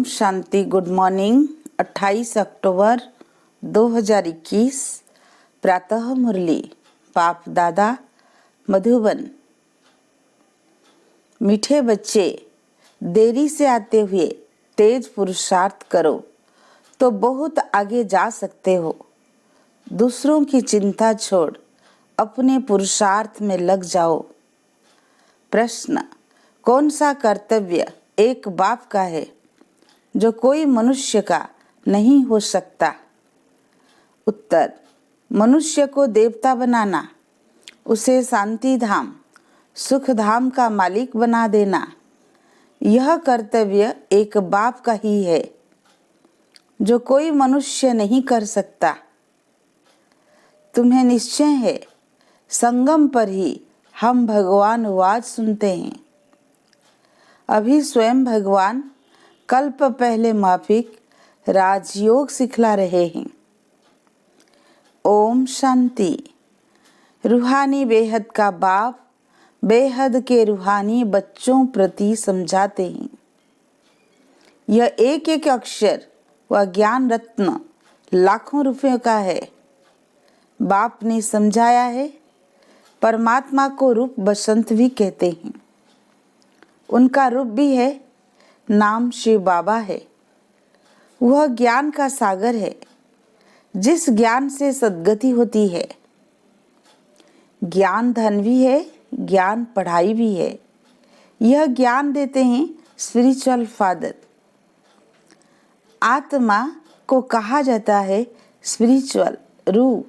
Om Shanti. Good morning. 28 अक्टूबर 2021 प्रातः मुरली बाप दादा मधुबन। मीठे बच्चे, देरी से आते हुए तेज पुरुषार्थ करो तो बहुत आगे जा सकते हो। दूसरों की चिंता छोड़ अपने पुरुषार्थ में लग जाओ। प्रश्न: कौन सा कर्तव्य एक बाप का है जो कोई मनुष्य का नहीं हो सकता? उत्तर: मनुष्य को देवता बनाना, उसे शांति धाम सुख धाम का मालिक बना देना, यह कर्तव्य एक बाप का ही है जो कोई मनुष्य नहीं कर सकता। तुम्हें निश्चय है, संगम पर ही हम भगवान वाज सुनते हैं। अभी स्वयं भगवान कल्प पहले माफिक राजयोग सिखला रहे हैं। ओम शांति। रूहानी बेहद का बाप बेहद के रूहानी बच्चों प्रति समझाते हैं। यह एक एक अक्षर व ज्ञान रत्न लाखों रुपयों का है। बाप ने समझाया है, परमात्मा को रूप बसंत भी कहते हैं। उनका रूप भी है, नाम शिव बाबा है। वह ज्ञान का सागर है, जिस ज्ञान से सद्गति होती है। ज्ञान धन भी है, ज्ञान पढ़ाई भी है। यह ज्ञान देते हैं स्पिरिचुअल फादर। आत्मा को कहा जाता है स्पिरिचुअल रूह।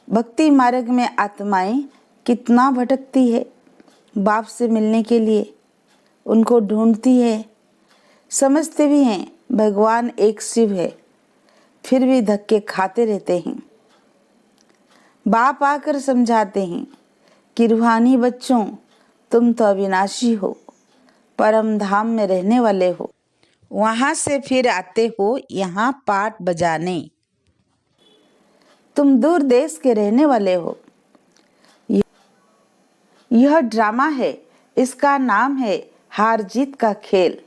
भक्ति मार्ग में आत्माएं कितना भटकती है बाप से मिलने के लिए, उनको ढूंढती है। समझते भी हैं भगवान एक शिव है, फिर भी धक्के खाते रहते हैं। बाप आकर समझाते हैं कि रूहानी बच्चों, तुम तो अविनाशी हो, परम धाम में रहने वाले हो। वहां से फिर आते हो यहाँ पाठ बजाने। तुम दूर देश के रहने वाले हो। यह ड्रामा है, इसका नाम है हार जीत का खेल,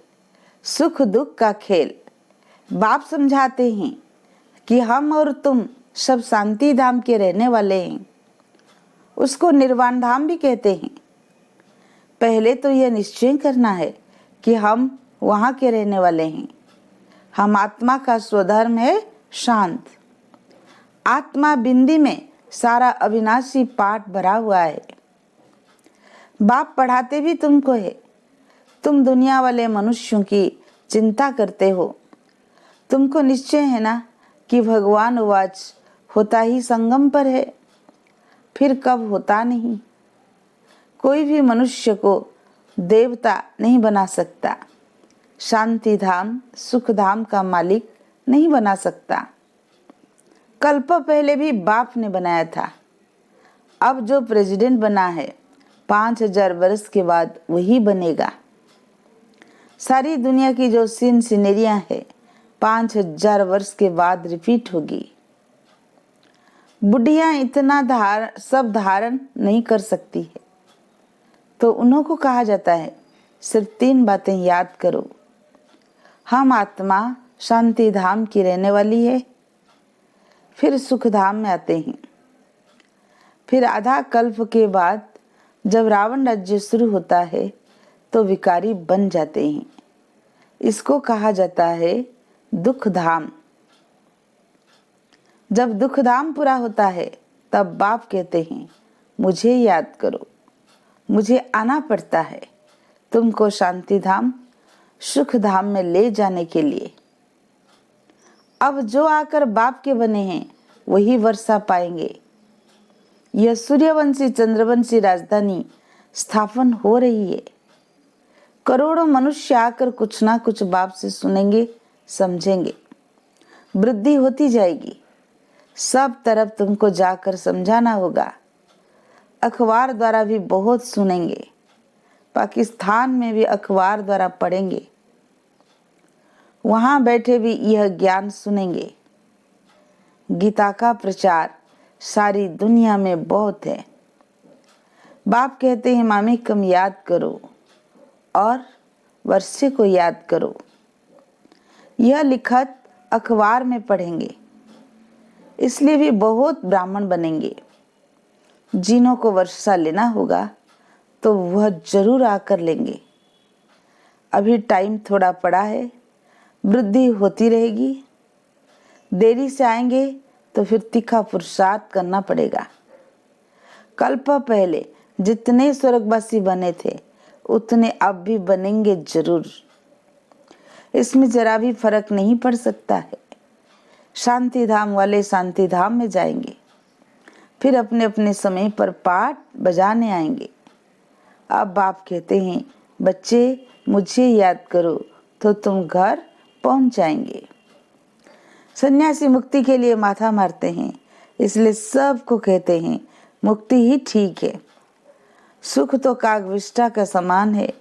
सुख दुख का खेल। बाप समझाते हैं कि हम और तुम सब शांति धाम के रहने वाले हैं। उसको निर्वाण धाम भी कहते हैं। पहले तो यह निश्चय करना है कि हम वहाँ के रहने वाले हैं। हम आत्मा का स्वधर्म है शांत। आत्मा बिंदी में सारा अविनाशी पाठ भरा हुआ है। बाप पढ़ाते भी तुमको है। तुम दुनिया वाले मनुष्यों की चिंता करते हो। तुमको निश्चय है ना कि भगवान वाच होता ही संगम पर है, फिर कब होता नहीं। कोई भी मनुष्य को देवता नहीं बना सकता, शांति धाम सुख धाम का मालिक नहीं बना सकता। कल्प पहले भी बाप ने बनाया था। अब जो प्रेसिडेंट बना है 5000 वर्ष के बाद वही बनेगा। सारी दुनिया की जो सीन सिनेरियां है 5000 वर्ष के बाद रिपीट होगी। बुढ़िया इतना सब धारण नहीं कर सकती है, तो उन्हों को कहा जाता है सिर्फ 3 बातें याद करो। हम आत्मा शांति धाम की रहने वाली है, फिर सुख धाम में आते हैं। फिर आधा कल्प के बाद जब रावण राज्य शुरू होता है तो विकारी बन जाते हैं। इसको कहा जाता है दुख धाम। जब दुख धाम पूरा होता है तब बाप कहते हैं मुझे याद करो, मुझे आना पड़ता है तुमको शांति धाम सुख धाम में ले जाने के लिए। अब जो आकर बाप के बने हैं वही वर्षा पाएंगे। यह सूर्यवंशी चंद्रवंशी राजधानी स्थापन हो रही है। करोड़ों मनुष्य आकर कुछ ना कुछ बाप से सुनेंगे, समझेंगे। वृद्धि होती जाएगी। सब तरफ तुमको जाकर समझाना होगा। अखबार द्वारा भी बहुत सुनेंगे। पाकिस्तान में भी अखबार द्वारा पढ़ेंगे। वहां बैठे भी यह ज्ञान सुनेंगे। गीता का प्रचार सारी दुनिया में बहुत है। बाप कहते हैं मामी कम याद करो और वर्षे को याद करो। यह लिखत अखबार में पढ़ेंगे, इसलिए भी बहुत ब्राह्मण बनेंगे। जिन्हों को वर्षा लेना होगा तो वह जरूर आकर लेंगे। अभी टाइम थोड़ा पड़ा है, वृद्धि होती रहेगी। देरी से आएंगे तो फिर तीखा पुरुषार्थ करना पड़ेगा। कल्प पहले जितने स्वर्गवासी बने थे उतने अब भी बनेंगे जरूर। इसमें जरा भी फर्क नहीं पड़ सकता है। शांति धाम वाले शांति धाम में जाएंगे, फिर अपने अपने समय पर पाठ बजाने आएंगे। अब बाप कहते हैं, बच्चे मुझे याद करो तो तुम घर पहुंच जाएंगे। सन्यासी मुक्ति के लिए माथा मारते हैं, इसलिए सबको कहते हैं मुक्ति ही ठीक है। सुख तो कागविष्ठा का समान है।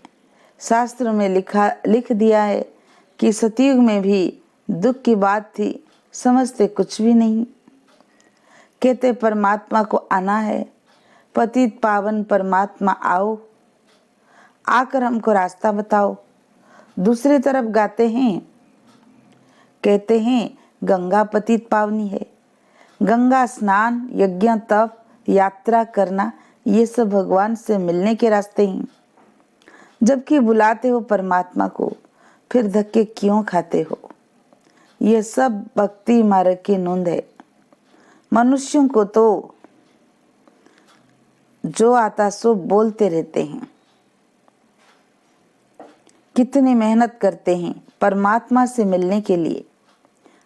शास्त्र में लिख दिया है कि सतयुग में भी दुख की बात थी, समझते कुछ भी नहीं। कहते परमात्मा को आना है, पतित पावन परमात्मा आओ, आकर हमको रास्ता बताओ। दूसरी तरफ गाते हैं, कहते हैं गंगा पतित पावनी है। गंगा स्नान, यज्ञ, तप, यात्रा करना, ये सब भगवान से मिलने के रास्ते हैं। जबकि बुलाते हो परमात्मा को, फिर धक्के क्यों खाते हो? ये सब भक्ति मार्ग की नूंद है। मनुष्यों को तो जो आता सो बोलते रहते हैं। कितनी मेहनत करते हैं परमात्मा से मिलने के लिए।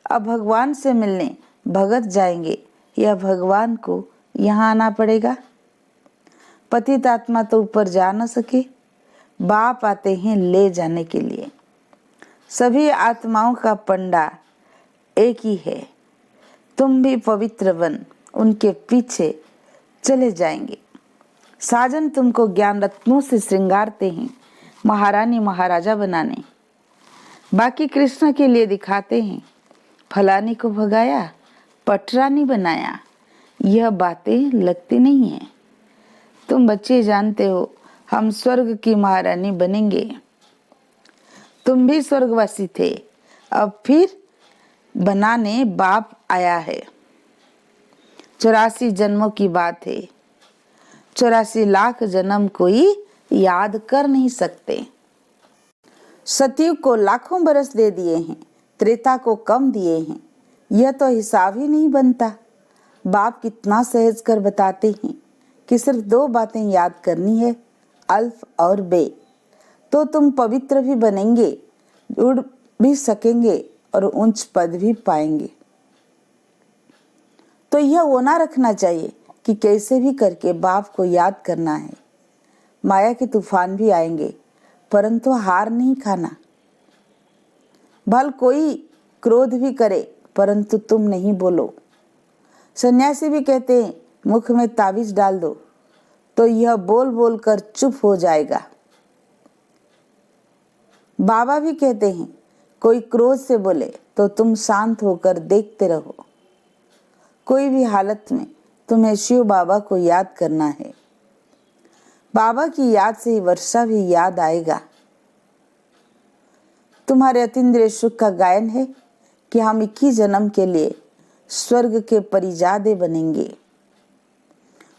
अब भगवान से मिलने भगत जाएंगे या भगवान को यहाँ आना पड़ेगा? पतित आत्मा तो ऊपर जा न सके, बाप आते हैं ले जाने के लिए। सभी आत्माओं का पंडा एक ही है। तुम भी पवित्र बन उनके पीछे चले जाएंगे। साजन तुमको ज्ञान रत्नों से श्रृंगारते हैं, महारानी महाराजा बनाने। बाकी कृष्ण के लिए दिखाते हैं, फलानी को भगाया, पटरानी बनाया। यह बातें लगती नहीं है। तुम बच्चे जानते हो हम स्वर्ग की महारानी बनेंगे। तुम भी स्वर्गवासी थे, अब फिर बनाने बाप आया है। 84 जन्मों की बात है। 84 लाख जन्म कोई याद कर नहीं सकते। सतयुग को लाखों बरस दे दिए हैं, त्रेता को कम दिए हैं। यह तो हिसाब ही नहीं बनता। बाप कितना सहज कर बताते हैं कि सिर्फ 2 बातें याद करनी है, अल्फ और बे, तो तुम पवित्र भी बनेंगे, उड़ भी सकेंगे और उच्च पद भी पाएंगे। तो यह होना रखना चाहिए कि कैसे भी करके बाप को याद करना है। माया के तूफान भी आएंगे, परंतु हार नहीं खाना। भल कोई क्रोध भी करे, परंतु तुम नहीं बोलो। सन्यासी भी कहते हैं मुख में ताबीज डाल दो, तो यह बोल बोल कर चुप हो जाएगा। बाबा भी कहते हैं कोई क्रोध से बोले तो तुम शांत होकर देखते रहो। कोई भी हालत में तुम्हें शिव बाबा को याद करना है। बाबा की याद से ही वर्षा भी याद आएगा। तुम्हारे अतीन्द्रिय सुख का गायन है कि हम 21 जन्म के लिए स्वर्ग के परिजादे बनेंगे।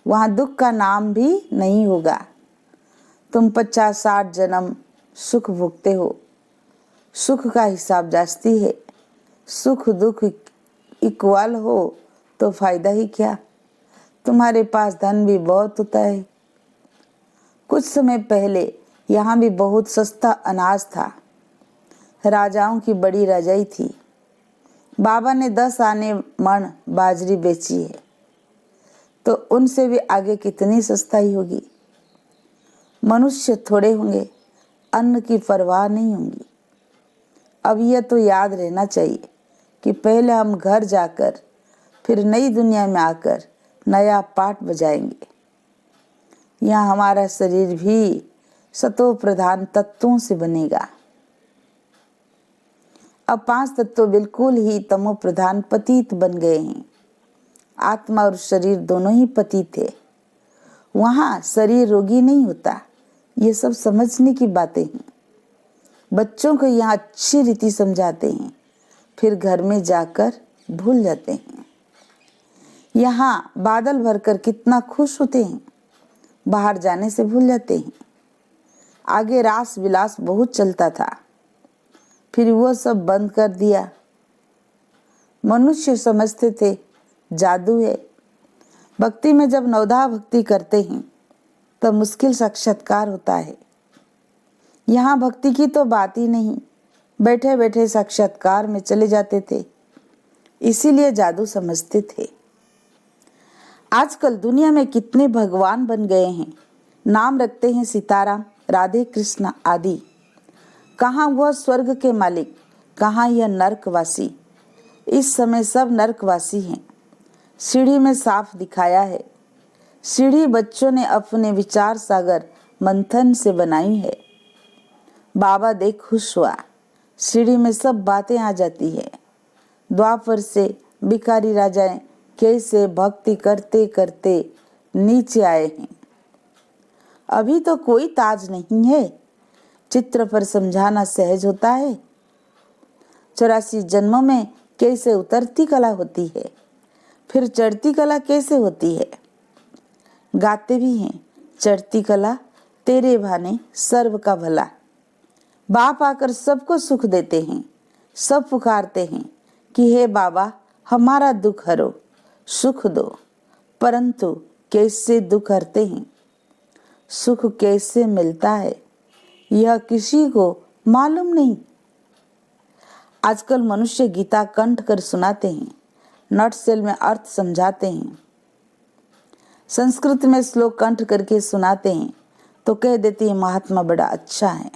वहां दुख का नाम भी नहीं होगा। तुम 50-60 जन्म सुख भोगते हो। सुख का हिसाब जास्ती है। सुख दुख इक्वल हो तो फायदा ही क्या? तुम्हारे पास धन भी बहुत होता है। कुछ समय पहले यहाँ भी बहुत सस्ता अनाज था। राजाओं की बड़ी रजाई थी। बाबा ने 10 आने मण बाजरी बेची है, तो उनसे भी आगे कितनी सस्ताई होगी। मनुष्य थोड़े होंगे, अन्न की परवाह नहीं होगी। अब यह तो याद रहना चाहिए कि पहले हम घर जाकर फिर नई दुनिया में आकर नया पाठ बजाएंगे। यहाँ हमारा शरीर भी सतो प्रधान तत्वों से बनेगा। अब 5 तत्व बिल्कुल ही तमो प्रधान पतित बन गए हैं। आत्मा और शरीर दोनों ही पतित थे। वहाँ शरीर रोगी नहीं होता। ये सब समझने की बातें हैं। बच्चों को यहाँ अच्छी रीति समझाते हैं फिर घर में जाकर भूल जाते हैं। यहाँ बादल भरकर कितना खुश होते हैं, बाहर जाने से भूल जाते हैं। आगे रास विलास बहुत चलता था, फिर वो सब बंद कर दिया। मनुष्य समझते थे जादू है। भक्ति में जब नवधा भक्ति करते हैं तब मुश्किल साक्षात्कार होता है। यहाँ भक्ति की तो बात ही नहीं, बैठे बैठे साक्षात्कार में चले जाते थे, इसीलिए जादू समझते थे। आजकल दुनिया में कितने भगवान बन गए हैं, नाम रखते हैं सीताराम, राधे कृष्ण आदि। कहाँ वह स्वर्ग के मालिक, कहाँ यह नरकवासी। इस समय सब नरकवासी हैं। सीढ़ी में साफ दिखाया है। सीढ़ी बच्चों ने अपने विचार सागर मंथन से बनाई है। बाबा देख खुश हुआ, सीढ़ी में सब बातें आ जाती है। द्वापर से भिखारी राजाएं कैसे भक्ति करते करते नीचे आए हैं। अभी तो कोई ताज नहीं है, चित्र पर समझाना सहज होता है। 84 जन्मों में कैसे उतरती कला होती है, फिर चढ़ती कला कैसे होती है। गाते भी हैं, चढ़ती कला तेरे भाने सर्व का भला। बाप आकर सबको सुख देते हैं, सब पुकारते हैं कि हे बाबा हमारा दुख हरो, सुख दो, परंतु कैसे दुख हरते हैं, सुख कैसे मिलता है यह किसी को मालूम नहीं। आजकल मनुष्य गीता कंठ कर सुनाते हैं, नटसेल में अर्थ समझाते हैं। संस्कृत में श्लोक कंठ करके सुनाते हैं तो कह देते हैं महात्मा बड़ा अच्छा है।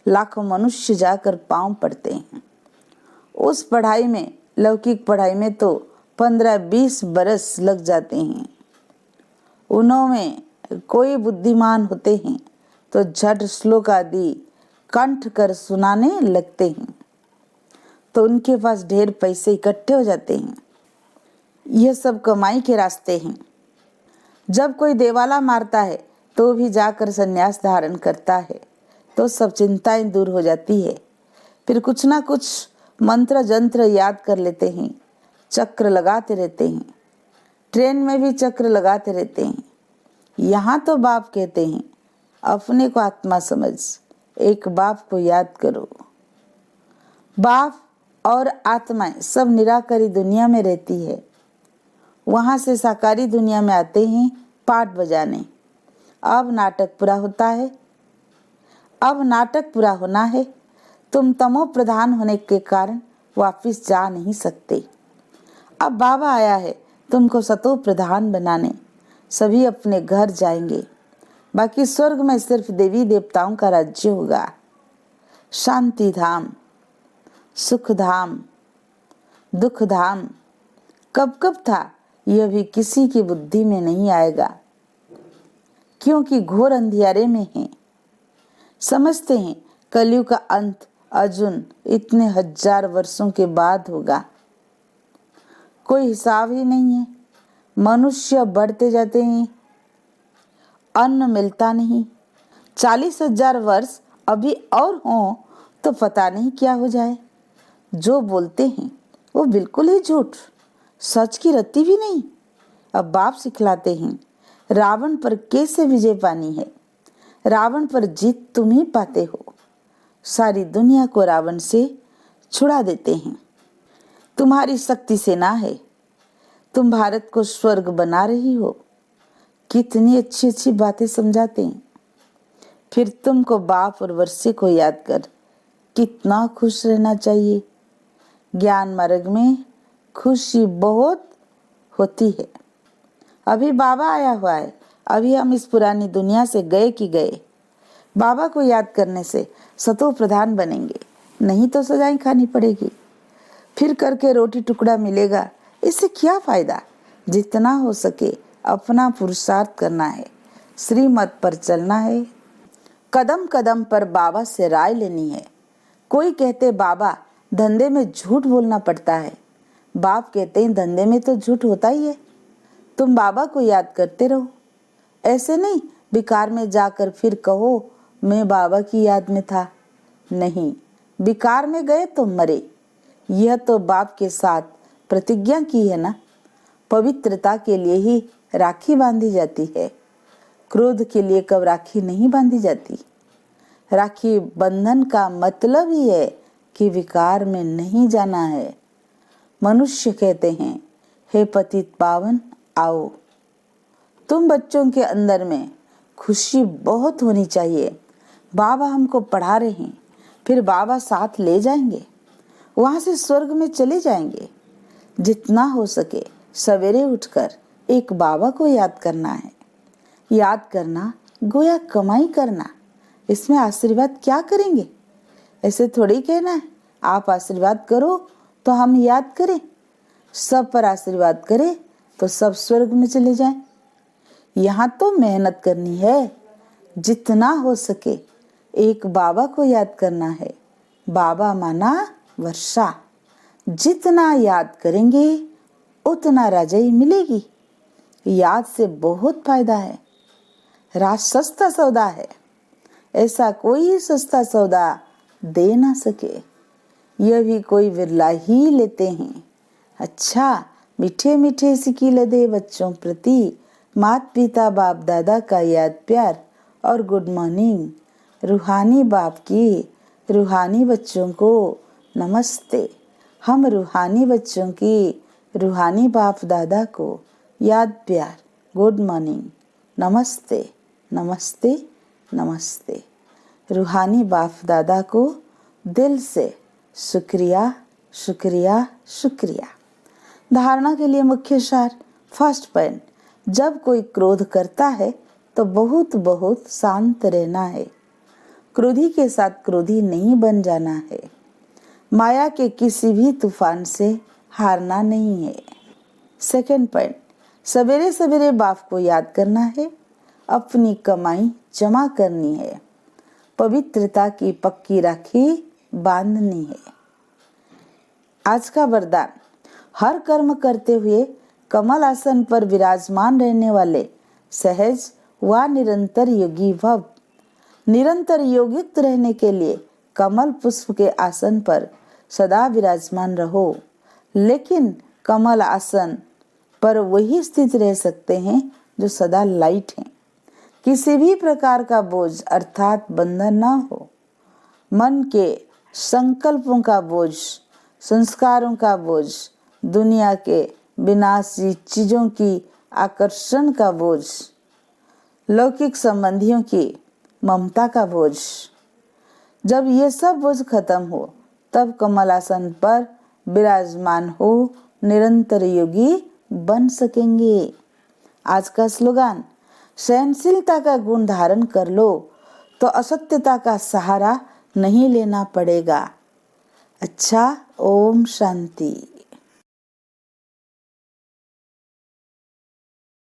लाखों मनुष्य जाकर पांव पड़ते हैं। उस पढ़ाई में, लौकिक पढ़ाई में तो 15-20 बरस लग जाते हैं। उनमें कोई बुद्धिमान होते हैं तो झट श्लोक आदि कंठ कर सुनाने लगते हैं, तो उनके पास ढेर पैसे इकट्ठे हो जाते हैं। यह सब कमाई के रास्ते हैं। जब कोई देवाला मारता है तो भी जाकर संन्यास धारण करता है तो सब चिंताएं दूर हो जाती है। फिर कुछ ना कुछ मंत्र जंत्र याद कर लेते हैं, चक्र लगाते रहते हैं। ट्रेन में भी चक्र लगाते रहते हैं। यहाँ तो बाप कहते हैं अपने को आत्मा समझ, एक बाप को याद करो। बाप और आत्माएं सब निराकारी दुनिया में रहती है, वहां से साकारी दुनिया में आते हैं पाठ बजाने। अब नाटक पूरा होता है, अब नाटक पूरा होना है। तुम तमो प्रधान होने के कारण वापिस जा नहीं सकते। अब बाबा आया है तुमको सतो प्रधान बनाने। सभी अपने घर जाएंगे, बाकी स्वर्ग में सिर्फ देवी देवताओं का राज्य होगा। शांति धाम, सुख धाम, दुख धाम कब कब था यह भी किसी की बुद्धि में नहीं आएगा, क्योंकि घोर अंधियारे में है। समझते हैं कलयुग का अंत अर्जुन इतने 1000 वर्षों के बाद होगा। कोई हिसाब ही नहीं है। मनुष्य बढ़ते जाते हैं, अन्न मिलता नहीं। 40,000 वर्ष अभी और हों तो पता नहीं क्या हो जाए। जो बोलते हैं वो बिल्कुल ही झूठ, सच की रत्ती भी नहीं। अब बाप सिखलाते हैं रावण पर कैसे विजय पानी है। रावण पर जीत तुम ही पाते हो। सारी दुनिया को रावण से छुड़ा देते हैं। तुम्हारी शक्ति से ना है। तुम भारत को स्वर्ग बना रही हो। कितनी अच्छी अच्छी बातें समझाते हैं। फिर तुमको बाप और वर्षे को याद कर कितना खुश रहना चाहिए। ज्ञान मार्ग में खुशी बहुत होती है। अभी बाबा आया हुआ है, अभी हम इस पुरानी दुनिया से गए कि गए। बाबा को याद करने से सतो प्रधान बनेंगे, नहीं तो सजाएं खानी पड़ेगी। फिर करके रोटी टुकड़ा मिलेगा, इससे क्या फायदा। जितना हो सके अपना पुरुषार्थ करना है, श्रीमत पर चलना है। कदम कदम पर बाबा से राय लेनी है। कोई कहते बाबा धंधे में झूठ बोलना पड़ता है। बाप कहते हैं धंधे में तो झूठ होता ही है। तुम बाबा को याद करते रहो। ऐसे नहीं बिकार में जाकर फिर कहो मैं बाबा की याद में था। नहीं, बिकार में गए तो मरे। यह तो बाप के साथ प्रतिज्ञा की है ना। पवित्रता के लिए ही राखी बांधी जाती है, क्रोध के लिए कब राखी नहीं बांधी जाती। राखी बंधन का मतलब ही है कि विकार में नहीं जाना है। मनुष्य कहते हैं, हे पतित पावन आओ। तुम बच्चों के अंदर में खुशी बहुत होनी चाहिए। बाबा हमको पढ़ा रहे हैं, फिर बाबा साथ ले जाएंगे, वहां से स्वर्ग में चले जाएंगे। जितना हो सके सवेरे उठकर एक बाबा को याद करना है। याद करना गोया कमाई करना। इसमें आशीर्वाद क्या करेंगे? ऐसे थोड़ी कहना है आप आशीर्वाद करो तो हम याद करें। सब पर आशीर्वाद करें तो सब स्वर्ग में चले जाएं। यहाँ तो मेहनत करनी है। जितना हो सके एक बाबा को याद करना है। बाबा माना वर्षा। जितना याद करेंगे उतना राजाई मिलेगी। याद से बहुत फायदा है। राज सस्ता सौदा है, ऐसा कोई सस्ता सौदा दे ना सके। यह भी कोई विरला ही लेते हैं। अच्छा, मीठे मीठे सिकील दे बच्चों प्रति माता पिता बाप दादा का याद प्यार और गुड मॉर्निंग। रूहानी बाप की रूहानी बच्चों को नमस्ते। हम रूहानी बच्चों की रूहानी बाप दादा को याद प्यार, गुड मॉर्निंग, नमस्ते नमस्ते नमस्ते। रूहानी बाप दादा को दिल से शुक्रिया शुक्रिया शुक्रिया। धारणा के लिए मुख्य सार। फर्स्ट पॉइंट, जब कोई क्रोध करता है तो बहुत बहुत शांत रहना है। क्रोधी के साथ क्रोधी नहीं बन जाना है। माया के किसी भी तूफान से हारना नहीं है। सेकंड पॉइंट, सवेरे सवेरे बाप को याद करना है। अपनी कमाई जमा करनी है। पवित्रता की पक्की राखी बांधनी है। आज का वरदान, हर कर्म करते हुए कमल आसन पर विराजमान रहने वाले सहज व निरंतर योगी भव। निरंतर योगयुक्त रहने के लिए कमल पुष्प के आसन पर सदा विराजमान रहो। लेकिन कमल आसन पर वही स्थित रह सकते हैं जो सदा लाइट हैं। किसी भी प्रकार का बोझ अर्थात बंधन ना हो। मन के संकल्पों का बोझ, संस्कारों का बोझ, दुनिया के विनाशी चीजों की आकर्षण का बोझ, लौकिक संबंधियों की ममता का बोझ। जब ये सब बोझ खत्म हो तब कमल आसन पर विराजमान हो निरंतर योगी बन सकेंगे। आज का स्लोगान, सहनशीलता का गुण धारण कर लो तो असत्यता का सहारा नहीं लेना पड़ेगा। अच्छा, ओम शांति।